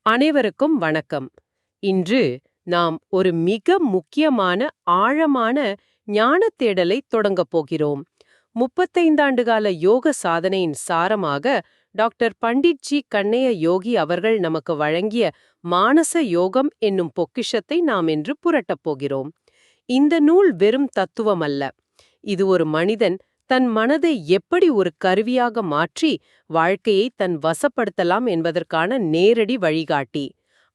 அனைவருக்கும் வணக்கம். இன்று நாம் ஒரு மிக முக்கியமான ஆழமான ஞானத் தேடலை தொடங்கப் போகிறோம். 35 ஆண்டுகால யோக சாதனையின் சாரமாக டாக்டர் பண்டிட்ஜி கண்ணைய யோகி அவர்கள் நமக்கு வழங்கிய மானச யோகம் என்னும் பொக்கிஷத்தை நாம் இன்று புரட்டப் போகிறோம். இந்த நூல் வெறும் தத்துவம் அல்ல. இது ஒரு மனிதன் தன் மனதை எப்படி ஒரு கருவியாக மாற்றி வாழ்க்கையை தன் வசப்படுத்தலாம் என்பதற்கான நேரடி வழிகாட்டி.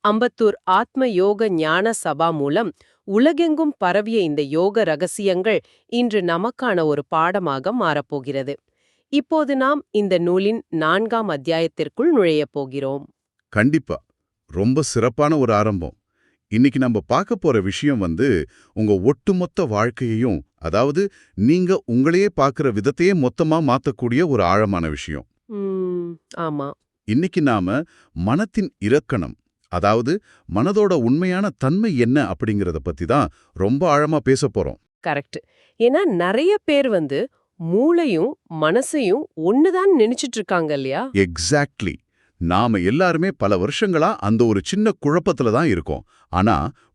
அம்பத்தூர் ஆத்ம யோக ஞான சபா மூலம் உலகெங்கும் பரவிய இந்த யோக ரகசியங்கள் இன்று நமக்கான ஒரு பாடமாக மாறப்போகிறது. இப்போது நாம் இந்த நூலின் 4ஆம் அத்தியாயத்திற்குள் நுழையப் போகிறோம். கண்டிப்பா. ரொம்ப சிறப்பான ஒரு ஆரம்பம். இன்னைக்கு நம்ம பார்க்க போற விஷயம் உங்க ஒட்டுமொத்த வாழ்க்கையையும், அதாவது நீங்க உங்களையே பார்க்கிற விதத்தையே மொத்தமா மாத்தக்கூடிய ஒரு ஆழமான விஷயம். ஆமா. இன்னைக்கு நாம மனத்தின் இலக்கணம், அதாவது மனதோட உண்மையான தன்மை என்ன அப்படிங்கறத பத்தி தான் ரொம்ப ஆழமா பேசப் போறோம். கரெக்ட். ஏன்னா நிறைய பேர் மூளையும் மனசையும் ஒண்ணுதான் நினைச்சிட்டு இருக்காங்க இல்லையா? எக்ஸாக்ட்லி. நாம எல்லாருமே பல வருஷங்களா அந்த ஒரு சின்ன குழப்பத்துல தான் இருக்கோம். ஆனா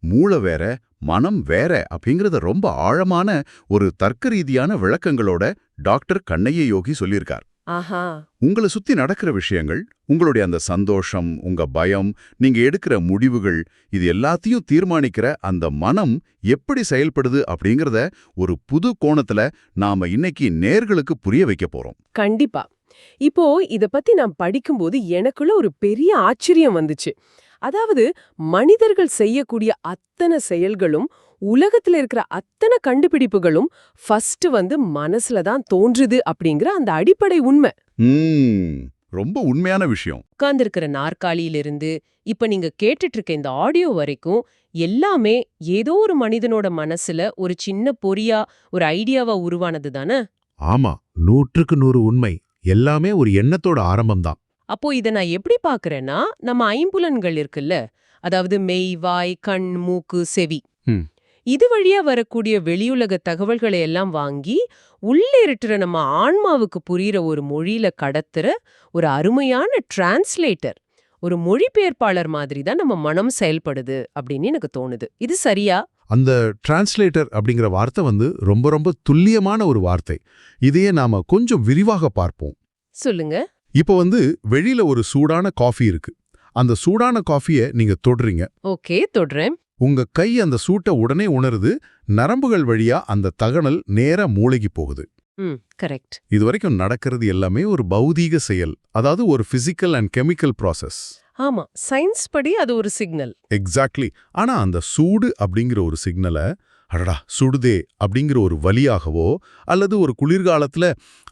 மூளை வேற, மனம் வேற அப்படிங்கறத ரொம்ப ஆழமான ஒரு தர்க்க ரீதியான விளக்கங்களோட டாக்டர் கண்ணைய யோகி சொல்லியிருக்கார். ஆஹா. உங்களை சுத்தி நடக்கிற விஷயங்கள், உங்களுடைய அந்த சந்தோஷம், உங்க பயம், நீங்க எடுக்கிற முடிவுகள், இது எல்லாத்தையும் தீர்மானிக்கிற அந்த மனம் எப்படி செயல்படுது அப்படிங்கறத ஒரு புது கோணத்துல நாம இன்னைக்கு நேர்களுக்கு புரிய வைக்க போறோம். கண்டிப்பா. இப்போ இத பத்தி நான் படிக்கும்போது எனக்குள்ள ஒரு பெரிய ஆச்சரியம் வந்துச்சு. அதாவது மனிதர்கள் செய்யக்கூடிய அத்தனை செயல்களும், உலகத்துல இருக்கிற அத்தனை கண்டுபிடிப்புகளும் ஃபர்ஸ்ட் மனசுல தான் தோன்றுது அப்படிங்கிற அந்த அடிப்படை உண்மை. ரொம்ப உண்மையான விஷயம். உட்கார்ந்திருக்கிற நாற்காலியிலிருந்து இப்ப நீங்க கேட்டுட்டு இருக்க இந்த ஆடியோ வரைக்கும் எல்லாமே ஏதோ ஒரு மனிதனோட மனசுல ஒரு சின்ன பொறியா, ஒரு ஐடியாவா உருவானது தானே? ஆமா, 100க்கு 100 உண்மை. எல்லாமே ஒரு எண்ணத்தோட ஆரம்பம்தான். அப்போ இத நான் எப்படி பாக்குறேன்னா, நம்ம ஐம்புலன்கள் இருக்குல்ல, அதாவது மெய், வாய், கண், மூக்கு, செவி, இது வழியா வரக்கூடிய வெளியுலக தகவல்களை எல்லாம் வாங்கி உள்ளே இருக்கிற நம்ம ஆன்மாவுக்கு புரியுற ஒரு மொழியில கடத்துற ஒரு அருமையான டிரான்ஸ்லேட்டர், ஒரு மொழிபெயர்ப்பாளர் மாதிரி தான் நம்ம மனம் செயல்படுது அப்படின்னு எனக்கு தோணுது. இது சரியா? அந்த டிரான்ஸ்லேட்டர் அப்படிங்கிற வார்த்தை ரொம்ப ரொம்ப துல்லியமான ஒரு வார்த்தை. இதையே நாம கொஞ்சம் விரிவாக பார்ப்போம். சொல்லுங்க. இப்போ வெளியில ஒரு சூடான காஃபி இருக்கு. அந்த சூடான காஃபிய நீங்க தொடுறீங்க. ஓகே, தொடுறேன். உங்க கை அந்த சூட்டை உடனே உணருது. நரம்புகள் வழியா அந்த தகவல் நேரா மூளைக்கு போகுது. கரெக்ட். இதுவரைக்கும் நடக்கிறது எல்லாமே ஒரு பௌதீக செயல், அதாவது ஒரு பிசிக்கல் அண்ட் கெமிக்கல் ப்ராசஸ். ஆமா, சயின்ஸ் படி அது ஒரு சிக்னல். எக்ஸாக்ட்லி. ஆனா அந்த சூடு அப்படிங்கிற ஒரு சிக்னலை, அடடா சுடுதே அப்படிங்கிற ஒரு வலியாகவோ, அல்லது ஒரு குளிர்காலத்துல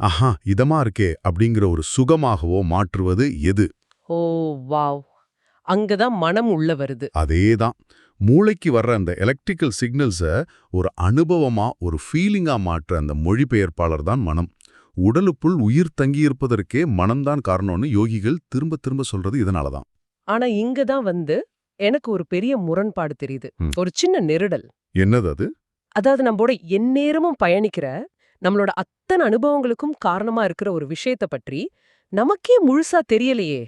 ஆஹா இதமா இருக்கே அப்படிங்கிற ஒரு சுகமாகவோ மாற்றுவது எது? ஓ வாவ், அங்கதான் மனம் உள்ள வருது. அதேதான். மூளைக்கு வர்ற அந்த எலக்ட்ரிக்கல் சிக்னல்ஸை ஒரு அனுபவமா, ஒரு ஃபீலிங்கா மாற்ற அந்த மொழிபெயர்ப்பாளர் தான் மனம். உடலுக்குள் உயிர் தங்கியிருப்பதற்கே மனம்தான் காரணம்னு யோகிகள் திரும்ப திரும்ப சொல்றது இதனாலதான். ஆனா இங்கதான் எனக்கு ஒரு பெரிய முரண்பாடு தெரியுது. ஒரு சின்ன நெருடல். என்னது அது? அதாவது நம்மோட எந்நேரமும் பயணிக்கிற, நம்மளோட அத்தனை அனுபவங்களுக்கும் காரணமா இருக்கிற ஒரு விஷயத்த பற்றி நமக்கே முழுசா தெரியலையே.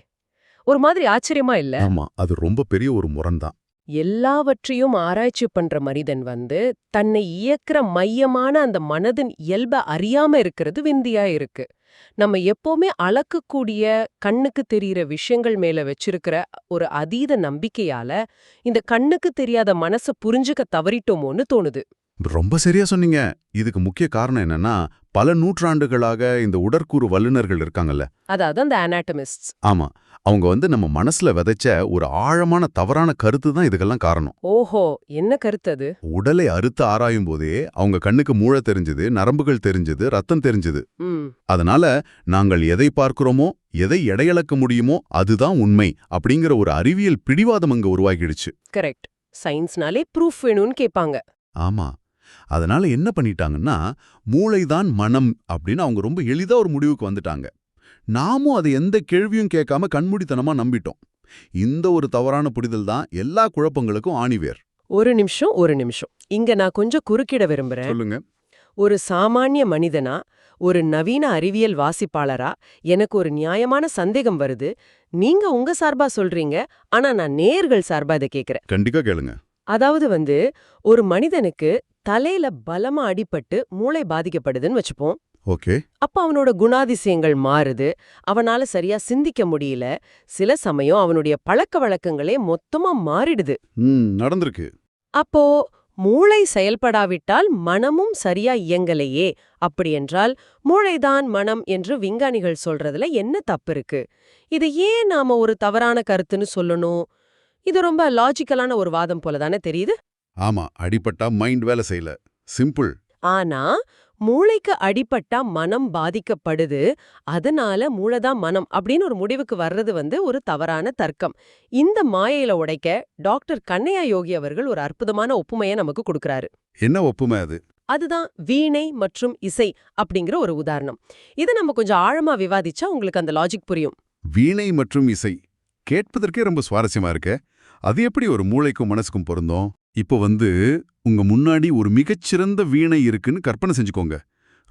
ஒரு மாதிரி ஆச்சரியமா இல்ல? ஆமா, அது ரொம்ப பெரிய ஒரு முரண்தான். எல்லாவற்றையும் ஆராய்ச்சி பண்ற மனிதன் தன்னை இயக்குற மையமான அந்த மனதின் இயல்ப அறியாம இருக்கிறது விந்தியா இருக்கு. நம்ம எப்பவுமே அளக்கக்கூடிய, கண்ணுக்கு தெரியிற விஷயங்கள் மேல வச்சிருக்கிற ஒரு அதீத நம்பிக்கையால இந்த கண்ணுக்கு தெரியாத மனச புரிஞ்சுக்க தவறிட்டோமோன்னு தோணுது. ரொம்ப சரியா சொன்னீங்க. இதுக்கு முக்கிய காரணம் என்னன்னா, பல நூற்றாண்டுகளாக இந்த உடற்கூறு வல்லுநர்கள் இருக்காங்கல்ல, அதாவது அந்த அனாட்டமிஸ்ட்ஸ். ஆமா, அவங்க நம்ம மனசுல விதைச்ச ஒரு ஆழமான தவறான கருத்து தான் இதுக்கெல்லாம் காரணம். ஓஹோ, என்ன கருத்து அது? உடலை அறுத்து ஆராயும் போதே அவங்க கண்ணுக்கு மூளை தெரிஞ்சது, நரம்புகள் தெரிஞ்சது, ரத்தம் தெரிஞ்சது. அதனால நாங்கள் எதை பார்க்கிறோமோ, எதை எடையளக்க முடியுமோ அதுதான் உண்மை அப்படிங்கிற ஒரு அறிவியல் பிடிவாதம் அங்க உருவாகிடுச்சு. கரெக்ட். சயின்ஸ்னாலே ப்ரூஃப் வேணும்னு கேட்பாங்க. ஆமா. அதனால என்ன பண்ணிட்டாங்கன்னா, மூளைதான் மனம் அப்படின்னு அவங்க ரொம்ப எளிதா ஒரு முடிவுக்கு வந்துட்டாங்க. நாமும் அதை எந்த கேள்வியும் கேட்காம கண்மூடித்தனமா நம்பிட்டோம். இந்த ஒரு தவறான புரிதல் தான் எல்லா குழப்பங்களுக்கும் ஆணிவேர். ஒரு நிமிஷம். இங்க நான் கொஞ்சம் குறுக்கிட விரும்புறேன். சொல்லுங்க. ஒரு சாமானிய மனிதனா ஒரு நவீன அறிவியல் வாசிப்பாளரா எனக்கு ஒரு நியாயமான சந்தேகம் வருது. நீங்க உங்க சார்பா சொல்றீங்க, ஆனா நான் நேயர்கள் சார்பா இதை கேக்குறேன். கண்டிப்பா கேளுங்க. அதாவது ஒரு மனிதனுக்கு தலையில பலமா அடிபட்டு மூளை பாதிக்கப்படுதுன்னு வச்சுப்போம். ஓகே. அப்ப அவனோட குணாதிசயங்கள் மாறுது, அவனால சரியா சிந்திக்க முடியல, சில சமயம் அவனுடைய பழக்க வழக்கங்களே மொத்தமா மாறிடுது. நடந்திருக்கு. அப்போ மூளை செயல்படாவிட்டால் மனமும் சரியா இயங்கலையே, அப்படியென்றால் மூளைதான் மனம் என்று விஞ்ஞானிகள் சொல்றதுல என்ன தப்பு இருக்கு? இது ஏன் நாம ஒரு தவறான கருத்துன்னு சொல்லணும்? இது ரொம்ப லாஜிக்கலான ஒரு வாதம் போல தானே தெரியுது. ஆமா, அடிபட்டா மைண்ட் வேலை செய்யல. சிம்பிள். ஆனா மூளைக்கு அடிபட்டா மனம் பாதிக்கப்படுது, அதனால மூளைதான் மனம் அப்படின்னு ஒரு முடிவுக்கு வர்றது ஒரு தவறான தர்க்கம். இந்த மாயையில உடைக்க டாக்டர் கண்ணையா யோகி அவர்கள் ஒரு அற்புதமான ஒப்புமையை நமக்கு கொடுக்கறாரு. என்ன ஒப்புமை அது? அதுதான் வீணை மற்றும் இசை அப்படிங்கிற ஒரு உதாரணம். இதை நம்ம கொஞ்சம் ஆழமா விவாதிச்சா உங்களுக்கு அந்த லாஜிக் புரியும். வீணை மற்றும் இசை கேட்பதற்கே ரொம்ப சுவாரஸ்யமா இருக்கே. அது எப்படி ஒரு மூளைக்கும் மனசுக்கும் பொருந்தும்? இப்போ உங்க முன்னாடி ஒரு மிகச்சிறந்த வீணை இருக்குன்னு கற்பனை செஞ்சுக்கோங்க.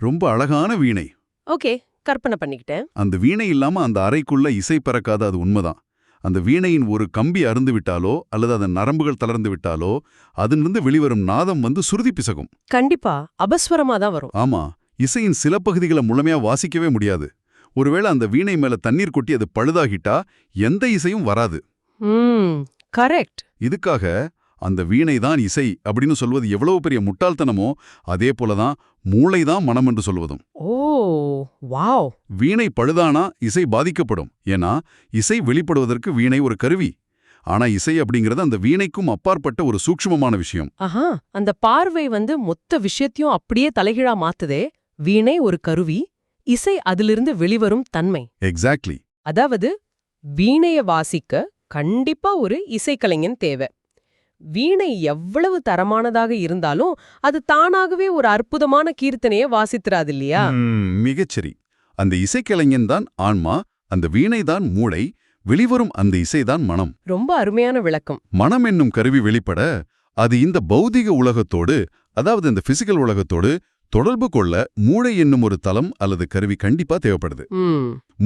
ரொம்ப அழகான வீணை. ஓகே, கற்பனை பண்ணிக்கிட்டேன். அந்த வீணை இல்லாம அந்த அறைக்குள்ள இசை பறக்காத, அது உண்மைதான். அந்த வீணையின் ஒரு கம்பி அறுந்து விட்டாலோ அல்லது அதன் நரம்புகள் தளர்ந்து விட்டாலோ அதிலிருந்து வெளிவரும் நாதம் சுருதி பிசகும். கண்டிப்பா அபஸ்வரமா தான் வரும். ஆமா, இசையின் சில பகுதிகளை முழுமையா வாசிக்கவே முடியாது. ஒருவேளை அந்த வீணை மேல தண்ணீர் கொட்டி அது பழுதாகிட்டா எந்த இசையும் வராது. கரெக்ட். இதுக்காக அந்த வீணை தான் இசை அப்படின்னு சொல்வது எவ்வளவு பெரிய முட்டாள்தனமோ அதே போலதான் மூளைதான் மனம் என்று சொல்வதும். ஓ வாவ். வீணை பழுதானா இசை பாதிக்கப்படும். ஏன்னா இசை வெளிப்படுவதற்கு வீணை ஒரு கருவி. ஆனா இசை அப்படிங்கிறது அந்த வீணைக்கும் அப்பாற்பட்ட ஒரு சூக்ஷ்மமான விஷயம். ஆஹா, அந்த பார்வை மொத்த விஷயத்தையும் அப்படியே தலைகீழா மாத்துதே. வீணை ஒரு கருவி, இசை அதிலிருந்து வெளிவரும் தன்மை. எக்ஸாக்ட்லி. அதாவது வீணைய வாசிக்க கண்டிப்பா ஒரு இசைக்கலைஞன் தேவை. வீணை எவ்வளவு தரமானதாக இருந்தாலும் அது தானாகவே ஒரு அற்புதமான கீர்த்தனையை வாசித்திராது இல்லையா? மிகச்சரி. அந்த இசைக்கலைஞன் தான் ஆன்மா, அந்த வீணை தான் மூளை, வெளிவரும் அந்த இசைதான் மனம். ரொம்ப அருமையான விளக்கம். மனம் என்னும் கருவி வெளிப்பட அது இந்த பௌதிக உலகத்தோடு, அதாவது இந்த பிசிக்கல் உலகத்தோடு தொடர்பு கொள்ள மூளை என்னும் ஒரு தளம் அல்லது கருவி கண்டிப்பா தேவைப்படுது.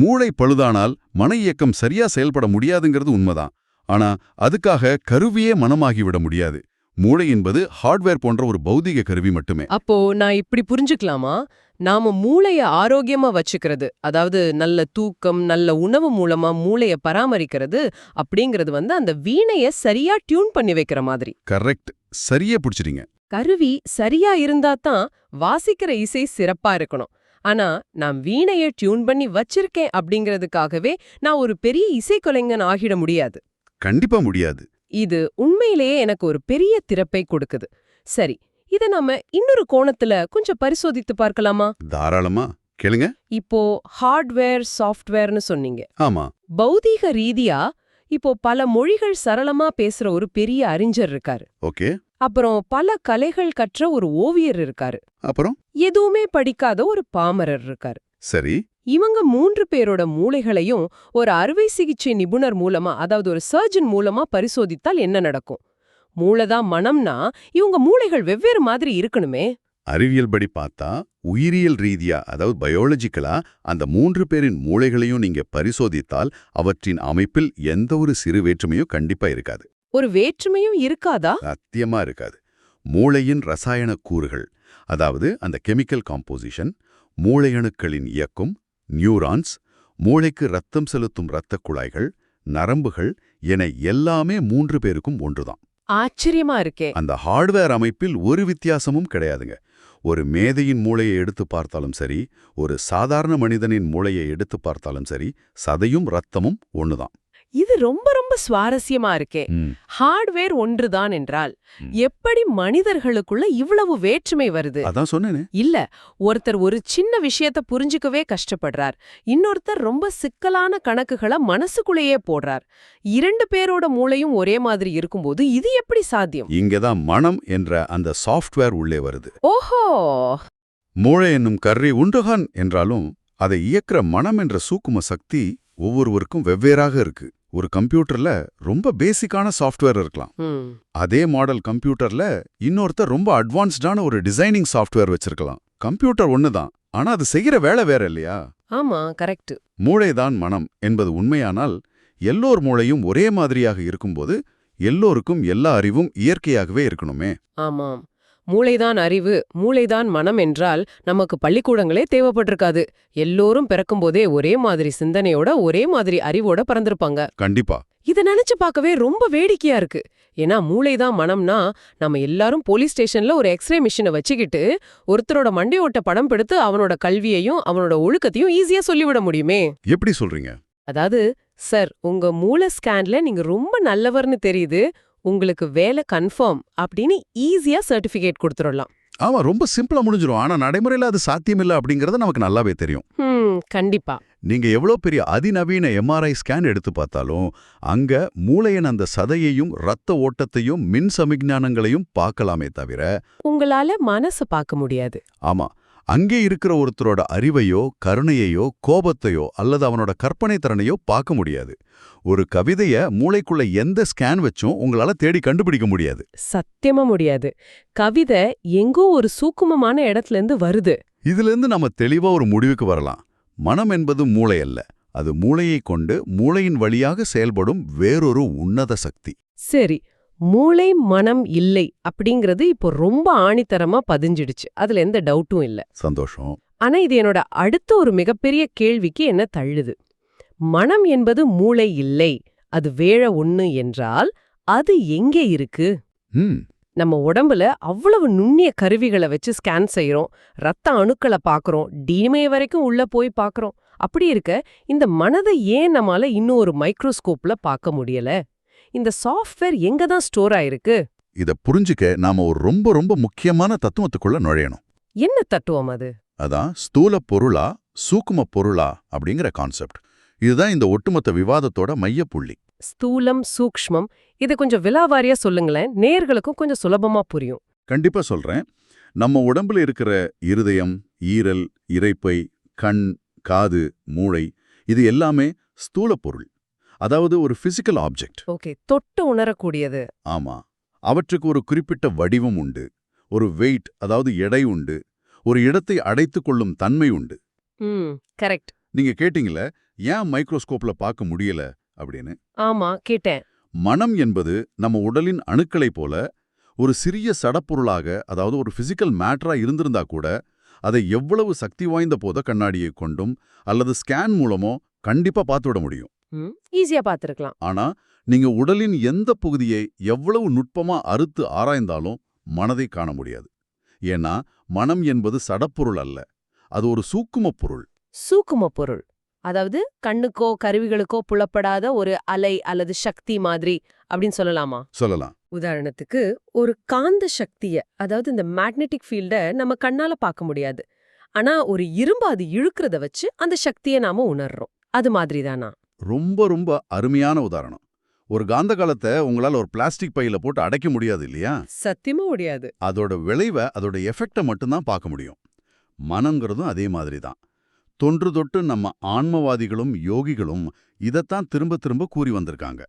மூளை பழுதானால் மன இயக்கம் சரியா செயல்பட முடியாதுங்கிறது உண்மைதான். ஆனா அதுக்காக கருவியே மனமாகிவிட முடியாது. மூளை என்பது ஹார்ட்வேர் போன்ற ஒரு பௌதிக கருவி மட்டுமே. அப்போ நான் இப்படி புரிஞ்சுக்கலாமா? நாம மூளைய ஆரோக்கியமா வச்சுக்கிறது, அதாவது நல்ல தூக்கம், நல்ல உணவு மூலமா மூளைய பராமரிக்கிறது அப்படிங்கிறது அந்த வீணைய சரியா டியூன் பண்ணி வைக்கிற மாதிரி. கரெக்ட், சரியா பிடிச்சிட்டீங்க. கருவி சரியா இருந்தா தான் வாசிக்கிற இசை சிறப்பா இருக்கணும். ஆனா நான் வீணைய டியூன் பண்ணி வச்சிருக்கேன் அப்படிங்கிறதுக்காகவே நான் ஒரு பெரிய இசைக்கலைஞன் ஆகிட முடியாது. கண்டிப்பா முடியாது. இது உண்மையிலேயே எனக்கு ஒரு பெரிய திறப்பை கொடுக்குது. சரி, இத நாம இன்னொரு கோணத்துல கொஞ்சம் பரிசோதித்து பார்க்கலாமா? தாராளமா கேளுங்க. இப்போ ஹார்ட்வேர் சாஃப்ட்வேர்னு சொன்னீங்க. ஆமா. பௌதீக ரீதியா இப்போ பல மொழிகள் சரளமா பேசுற ஒரு பெரிய அறிஞர் இருக்காரு. ஓகே. அப்புறம் பல கலைகள் கற்ற ஒரு ஓவியர் இருக்காரு. அப்புறம் எதுவுமே படிக்காத ஒரு பாமரர் இருக்காரு. சரி. இவங்க 3 பேரோட மூளைகளையும் ஒரு அறுவை சிகிச்சை நிபுணர் மூலமா, அதாவது ஒரு சர்ஜன் மூலமா பரிசோதித்தால் என்ன நடக்கும்? மூளைதான் மனம்னா இவங்க மூளைகள் வெவ்வேறு மாதிரி இருக்கணுமே. அறிவியல் படி பார்த்தா உயிரியல் ரீதியா, அதாவது பயாலஜிக்கலா அந்த 3 பேரின் மூளைகளையும் நீங்க பரிசோதித்தால் அவற்றின் அமைப்பில் எந்த ஒரு சிறு வேற்றுமையும் கண்டிப்பா இருக்காது. ஒரு வேற்றுமையும் இருக்காதா? சத்தியமா இருக்காது. மூளையின் ரசாயன கூறுகள், அதாவது அந்த கெமிக்கல் காம்போசிஷன், மூளையணுக்களின் இயக்கம், நியூரான்ஸ், மூளைக்கு ரத்தம் செலுத்தும் இரத்த குழாய்கள், நரம்புகள் என எல்லாமே 3 பேருக்கும் ஒன்றுதான். ஆச்சரியமா இருக்கே. அந்த ஹார்ட்வேர் அமைப்பில் ஒரு வித்தியாசமும் கிடையாதுங்க. ஒரு மேதையின் மூளையை எடுத்து பார்த்தாலும் சரி, ஒரு சாதாரண மனிதனின் மூளையை எடுத்து பார்த்தாலும் சரி, சதையும் ரத்தமும் ஒண்ணுதான். இது ரொம்ப ரொம்ப சுவாரஸ்யமா இருக்கே. ஹார்ட்வேர் ஒன்றுதான் என்றால் எப்படி மனிதர்களுக்குள்ள இவ்வளவு வேற்றுமை வருது? அதான் சொன்னேனே. இல்ல, ஒருத்தர் ஒரு சின்ன விஷயத்த புரிஞ்சுக்கவே கஷ்டப்படுறார், இன்னொருத்தர் ரொம்ப சிக்கலான கணக்குகளை மனசுக்குள்ளேயே போடுறார். 2 பேரோட மூளையும் ஒரே மாதிரி இருக்கும்போது இது எப்படி சாத்தியம்? இங்கதான் மனம் என்ற அந்த சாஃப்ட்வேர் உள்ளே வருது. ஓஹோ. மூளை என்னும் கருவி உண்டுகான் என்றாலும் அதை இயக்குற மனம் என்ற சூக்கும சக்தி ஒவ்வொருவருக்கும் வெவ்வேறாக இருக்கு. ஒரு கம்ப்யூட்டர்ல ரொம்ப பேசிக்கான சாஃப்ட்வேர் இருக்கலாம். அதே மாடல் கம்ப்யூட்டர்ல இன்னொருத்தர் ரொம்ப அட்வான்ஸ்டான ஒரு டிசைனிங் சாஃப்ட்வேர் வச்சிருக்கலாம். கம்ப்யூட்டர் ஒண்ணுதான், ஆனா அது செய்யற வேலை வேற இல்லையா? ஆமா, கரெக்ட். மூளைதான் மனம் என்பது உண்மையானால் எல்லோர் மூளையும் ஒரே மாதிரியாக இருக்கும்போது எல்லோருக்கும் எல்லா அறிவும் இயற்கையாகவே இருக்கணுமே. ஆமாம். மூளைதான் அறிவு, மூளைதான் மனம் என்றால் நமக்கு பள்ளிக்கூடங்களே தேவைப்பட்டிருக்காது. எல்லோரும் பிறக்கும்போதே ஒரே மாதிரி சிந்தனையோட ஒரே மாதிரி அறிவோட பிறந்திருப்பாங்க. கண்டிப்பா. இத நினைச்சு பார்க்கவே ரொம்ப வேடிக்கையா இருக்கு. ஏன்னா மூளைதான் மனம்னா நம்ம எல்லாரும் போலீஸ் ஸ்டேஷன்ல ஒரு எக்ஸ்ரே மிஷினை வச்சுக்கிட்டு ஒருத்தரோட மண்டையோட்ட படம் பிடித்து அவனோட கல்வியையும் அவனோட ஒழுக்கத்தையும் ஈஸியா சொல்லிவிட முடியுமே. எப்படி சொல்றீங்க? அதாவது, சார் உங்க மூளை ஸ்கேன்ல நீங்க ரொம்ப நல்லவர்னு தெரியுது, உங்களுக்கு வேலை கன்ஃபார்ம் அப்படின்னு ஈஸியா சர்டிபிகேட் கொடுத்துடலாம். ஆமா, ரொம்ப சிம்பிளா முடிஞ்சிரும். ஆனா நடைமுறையில அது சாத்தியமில்லை அப்படிங்கறது நமக்கு நல்லாவே தெரியும். கண்டிப்பா. நீங்க எவ்வளவு பெரிய அதிநவீன எம்ஆர்ஐ ஸ்கேன் எடுத்து பார்த்தாலும் அங்க மூளையின் அந்த சதையையும் ரத்த ஓட்டத்தையும் மின் சமிக்ஞானங்களையும் பார்க்கலாமே தவிர உங்களால மனசு பார்க்க முடியாது. ஆமா, அங்கே இருக்கிற ஒருத்தரோட அறிவையோ கருணையையோ கோபத்தையோ அல்லது அவனோட கற்பனை திறனையோ பார்க்க முடியாது. ஒரு கவிதைய மூளைக்குள்ள எந்த ஸ்கேன் வச்சும் உங்களால தேடி கண்டுபிடிக்க முடியாது. சத்தியமா முடியாது. கவிதை எங்கோ ஒரு சூக்குமமான இடத்துல இருந்து வருது. இதுல இருந்து நம்ம தெளிவா ஒரு முடிவுக்கு வரலாம். மனம் என்பது மூளை அல்ல, அது மூளையை கொண்டு மூளையின் வழியாக செயல்படும் வேறொரு உன்னத சக்தி. சரி, மூளை மனம் இல்லை அப்படிங்கிறது இப்போ ரொம்ப ஆணித்தரமா பதிஞ்சிடுச்சு. அதுல எந்த டவுட்டும் இல்ல. சந்தோஷம். ஆனா இது என்னோட அடுத்த ஒரு மிகப்பெரிய கேள்விக்கு என்ன தள்ளுது. மனம் என்பது மூளை இல்லை, அது வேற ஒண்ணு என்றால் அது எங்கே இருக்கு? நம்ம உடம்புல அவ்வளவு நுண்ணிய கருவிகளை வச்சு ஸ்கேன் செய்யறோம், ரத்த அணுக்களை பாக்குறோம், டிஎன்ஏ வரைக்கும் உள்ள போய் பாக்குறோம். அப்படி இருக்க இந்த மனதை ஏன் நம்மால இன்னும் ஒரு மைக்ரோஸ்கோப்ல பார்க்க முடியல? இந்த சாஃப்ட்வேர் எங்க தான் ஸ்டோர் ஆயிருக்கு? இத புரிஞ்சுக்க நாம ஒரு ரொம்ப ரொம்ப முக்கியமான தத்துவத்துக்குள்ள நுழையணும். என்ன தத்துவம் அது? அதான் ஸ்தூல பொருளா சூக்கும பொருளா அப்படிங்கிற கான்செப்ட். இதுதான் இந்த ஒட்டுமொத்த விவாதத்தோட மையப்புள்ளி. ஸ்தூலம், சூக்ஷ்மம், இதை கொஞ்சம் விலாவாரியா சொல்லுங்களேன், நேயர்களுக்கும் கொஞ்சம் சுலபமா புரியும். கண்டிப்பா சொல்றேன். நம்ம உடம்புல இருக்கிற இருதயம், ஈரல், இரைப்பை, கண், காது, மூளை, இது எல்லாமே ஸ்தூல பொருள். அதாவது ஒரு பிசிக்கல் ஆப்ஜெக்ட். ஓகே, தொட்டு உணரக்கூடியது. ஆமா, அவற்றுக்கு ஒரு குறிப்பிட்ட வடிவம் உண்டு, ஒரு வெயிட் அதாவது எடை உண்டு, ஒரு இடத்தை அடைத்துக் கொள்ளும் தன்மை உண்டு. கரெக்ட். நீங்க கேட்டீங்கல்ல, ஏன் மைக்ரோஸ்கோப்ல பார்க்க முடியல அப்படின்னு. ஆமா, கேட்டேன். மனம் என்பது நம்ம உடலின் அணுக்களைப் போல ஒரு சிறிய சடப்பொருளாக, அதாவது ஒரு பிசிக்கல் மேட்டரா இருந்திருந்தா கூட அதை எவ்வளவு சக்தி வாய்ந்த போத கண்ணாடியை கொண்டும் அல்லது ஸ்கேன் மூலமோ கண்டிப்பா பார்த்துவிட முடியும். ஈஸியா பார்த்திருக்கலாம். ஆனா நீங்க உடலின் எந்த பகுதியை எவ்வளவு நுட்பமா அறுத்து ஆராய்ந்தாலும் மனதை காண முடியாது. ஏன்னா மனம் என்பது சடப்பொருள் அல்ல, அது ஒரு சூக்கும பொருள். சூக்கும பொருள், அதாவது கண்ணுக்கோ கருவிகளுக்கோ புலப்படாத ஒரு அலை அல்லது சக்தி மாதிரி அப்படின்னு சொல்லலாமா? சொல்லலாம். உதாரணத்துக்கு ஒரு காந்த சக்திய, அதாவது இந்த மேக்னெட்டிக் ஃபீல்ட நம்ம கண்ணால பார்க்க முடியாது. ஆனா ஒரு இரும்பு அது இழுக்கிறத வச்சு அந்த சக்தியை நாம உணர்றோம். அது மாதிரி தானா? ரொம்ப ரொம்ப அருமையான உதாரணம். ஒரு காந்த காலத்தை உங்களால ஒரு பிளாஸ்டிக் பையில போட்டு அடைக்க முடியாது இல்லையா? சத்தியமா முடியாது. அதோட விளைவை, அதோட எஃபெக்டை மட்டும்தான் பார்க்க முடியும். மனங்கிறதும் அதே மாதிரி தான். தொன்று தொட்டு நம்ம ஆன்மவாதிகளும் யோகிகளும் இதத்தான் திரும்ப திரும்ப கூறி வந்திருக்காங்க.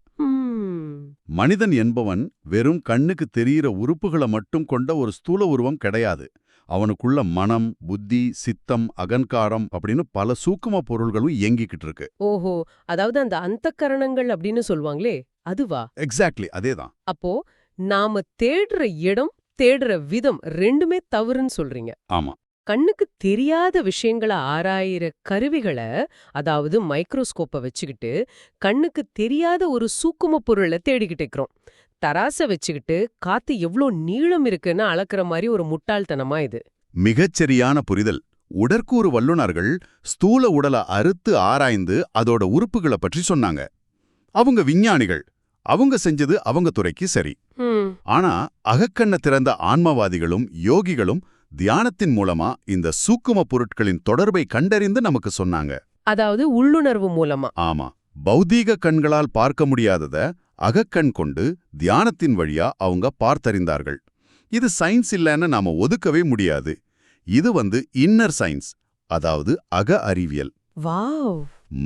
மனிதன் என்பவன் வெறும் கண்ணுக்கு தெரியிற உறுப்புகளை மட்டும் கொண்ட ஒரு ஸ்தூல உருவம் கிடையாது. அவனுக்குள்ள மனம், புத்தி, சித்தம், அகங்காரம் அப்படின்னு பல சூக்கும பொருள்களும் இயங்கிக்கிட்டு இருக்கு. ஓஹோ, அதாவது அந்த அந்தக்கரணங்கள் அப்படின்னு சொல்வாங்களே, அதுவா? எக்ஸாக்ட்லி அதேதான். அப்போ நாம தேடுற இடம், தேடுற விதம் ரெண்டுமே தவறுன்னு சொல்றீங்க. ஆமா. கண்ணுக்கு தெரியாத விஷயங்களை ஆராயிற கருவிகளை, அதாவது மைக்ரோஸ்கோப்பை வச்சுக்கிட்டு கண்ணுக்கு தெரியாத ஒரு சூக்கும பொருளை தேடிக்கிட்டு இருக்கிறோம். தராசை வச்சுக்கிட்டு காத்து எவ்வளோ நீளம் இருக்குன்னு அளக்குற மாதிரி ஒரு முட்டாள்தனமா இது. மிகச்சரியான புரிதல். உடற்கூறு வல்லுநர்கள் ஸ்தூல உடலை அறுத்து ஆராய்ந்து அதோட உறுப்புகளை பற்றி சொன்னாங்க. அவங்க விஞ்ஞானிகள், அவங்க செஞ்சது அவங்க துறைக்கு சரி. ஆனா அகக்கண்ண திறந்த ஆன்மவாதிகளும் யோகிகளும் தியானத்தின் மூலமா இந்த சூக்கும பொருட்களின் தொடர்பை கண்டறிந்து நமக்கு சொன்னாங்க. அதாவது உள்ளுணர்வு மூலமா. ஆமா, பௌதீக கண்களால் பார்க்க முடியாதத அகக்கண் கொண்டு தியானத்தின் வழியா அவங்க பார்த்தறிந்தார்கள். இது சயின்ஸ் இல்லைன்னு நாம ஒதுக்கவே முடியாது. இது இன்னர் சயின்ஸ், அதாவது அக அறிவியல். வாவ்!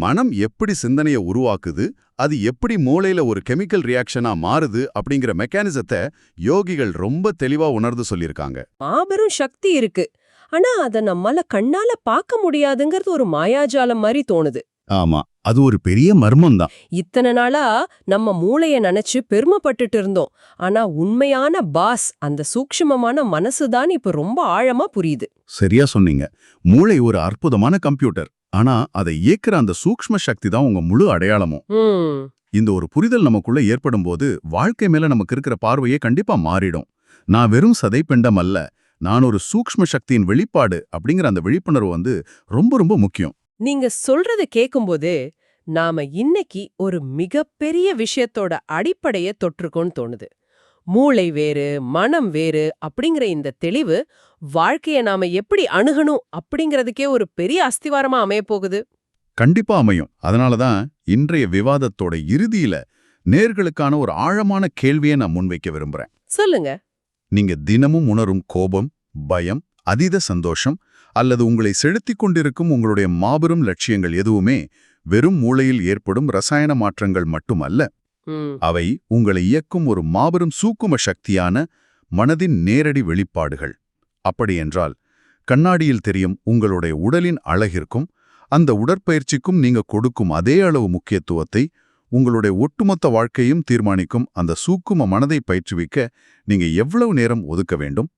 மனம் எப்படி சிந்தனையை உருவாக்குது, அது எப்படி மூளையில ஒரு கெமிக்கல் ரியாக்ஷனா மாறுது அப்படிங்கிற மெக்கானிசத்தை யோகிகள் ரொம்ப தெளிவா உணர்ந்து சொல்லியிருக்காங்க. மாபெரும் சக்தி இருக்கு. ஆனா அத நம்மால கண்ணால பார்க்க முடியாதுங்கிறது ஒரு மாயாஜாலம் மாதிரி தோணுது. ஆமா, அது ஒரு பெரிய மர்மம் தான். இத்தனை நாளா நம்ம மூளைய நினைச்சு பெருமைப்பட்டுட்டு இருந்தோம். ஆனா உண்மையான பாஸ் அந்த சூக்ஷ்மமான மனசுதான் இப்ப ரொம்ப ஆழமா புரியுது. சரியா சொன்னீங்க. மூளை ஒரு அற்புதமான கம்ப்யூட்டர். ஆனா அதை இயக்குற அந்த சூக்ஷ்ம சக்தி தான் உங்க முழு அடையாளமும். இந்த ஒரு புரிதல் நமக்குள்ள ஏற்படும் போது வாழ்க்கை மேல நமக்கு இருக்கிற பார்வையே கண்டிப்பா மாறிடும். நான் வெறும் சதைப்பிண்டம் அல்ல, நான் ஒரு சூக்ஷ்ம சக்தியின் வெளிப்பாடு அப்படிங்கிற அந்த விழிப்புணர்வு ரொம்ப ரொம்ப முக்கியம். நீங்க சொல்றத கேக்கும்போது நாம இன்னைக்கு ஒரு மிகப்பெரிய விஷயத்தோட அடிப்படைய தொற்றுக்கோன்னு தோணுது. மூளை வேறு, மனம் வேறு அப்படிங்கிற இந்த தெளிவு வாழ்க்கைய நாம எப்படி அணுகணும் அப்படிங்கறதுக்கே ஒரு பெரிய அஸ்திவாரமா அமைய போகுது. கண்டிப்பா அமையும். அதனாலதான் இன்றைய விவாதத்தோட இறுதியில நேர்களுக்கான ஒரு ஆழமான கேள்வியை நான் முன்வைக்க விரும்புறேன். சொல்லுங்க. நீங்க தினமும் உணரும் கோபம், பயம், அதீத சந்தோஷம் அல்லது உங்களை செலுத்திக் கொண்டிருக்கும் உங்களுடைய மாபெரும் லட்சியங்கள் எதுவுமே வெறும் மூளையில் ஏற்படும் ரசாயன மாற்றங்கள் மட்டுமல்ல. அவை உங்களை இயக்கும் ஒரு மாபெரும் சூக்கும சக்தியான மனதின் நேரடி வெளிப்பாடுகள். அப்படியென்றால் கண்ணாடியில் தெரியும் உங்களுடைய உடலின் அழகிற்கும் அந்த உடற்பயிற்சிக்கும் நீங்க கொடுக்கும் அதே அளவு முக்கியத்துவத்தை உங்களுடைய ஒட்டுமொத்த வாழ்க்கையும் தீர்மானிக்கும் அந்த சூக்கும மனதை பயிற்றுவிக்க நீங்க எவ்வளவு நேரம் ஒதுக்க வேண்டும்?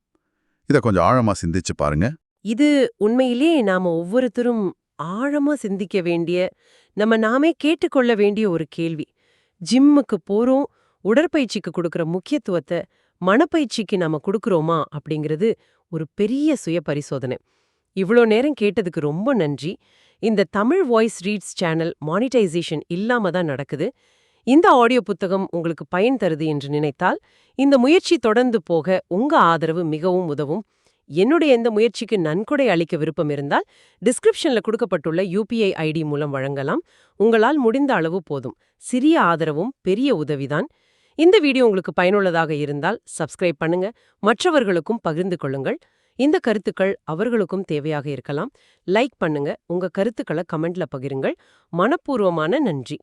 இத கொஞ்சம் ஆழமா சிந்திச்சு பாருங்க. இது உண்மையிலேயே நாம ஒவ்வொருத்தரும் ஆழமா சிந்திக்க வேண்டிய, நாமே கேட்டுக்கொள்ள வேண்டிய ஒரு கேள்வி. ஜிம்முக்கு போறோம், உடற்பயிற்சிக்கு கொடுக்கிற முக்கியத்துவத்தை மனப்பயிற்சிக்கு நாம கொடுக்கறோமா அப்படிங்கிறது ஒரு பெரிய சுய பரிசோதனை. இவ்ளோ நேரம் கேட்டதுக்கு ரொம்ப நன்றி. இந்த Tamil voice reads channel monetisation இல்லாம தான் நடக்குது. இந்த ஆடியோ புத்தகம் உங்களுக்கு பயன் தருது என்று நினைத்தால் இந்த முயற்சி தொடர்ந்து போக உங்க ஆதரவு மிகவும் உதவும். என்னுடைய இந்த முயற்சிக்கு நன்கொடை அளிக்க விருப்பம் இருந்தால் டிஸ்கிரிப்ஷன்ல கொடுக்கப்பட்டுள்ள UPI ID மூலம் வழங்கலாம். உங்களால் முடிந்த அளவு போதும். சிறிய ஆதரவும் பெரிய உதவிதான். இந்த வீடியோ உங்களுக்கு பயனுள்ளதாக இருந்தால் சப்ஸ்கிரைப் பண்ணுங்க, மற்றவர்களுக்கும் பகிர்ந்து கொள்ளுங்கள். இந்த கருத்துக்கள் அவர்களுக்கும் தேவையாக இருக்கலாம். லைக் பண்ணுங்க, உங்க கருத்துக்களை கமெண்ட்ல பகிருங்கள். மனப்பூர்வமான நன்றி.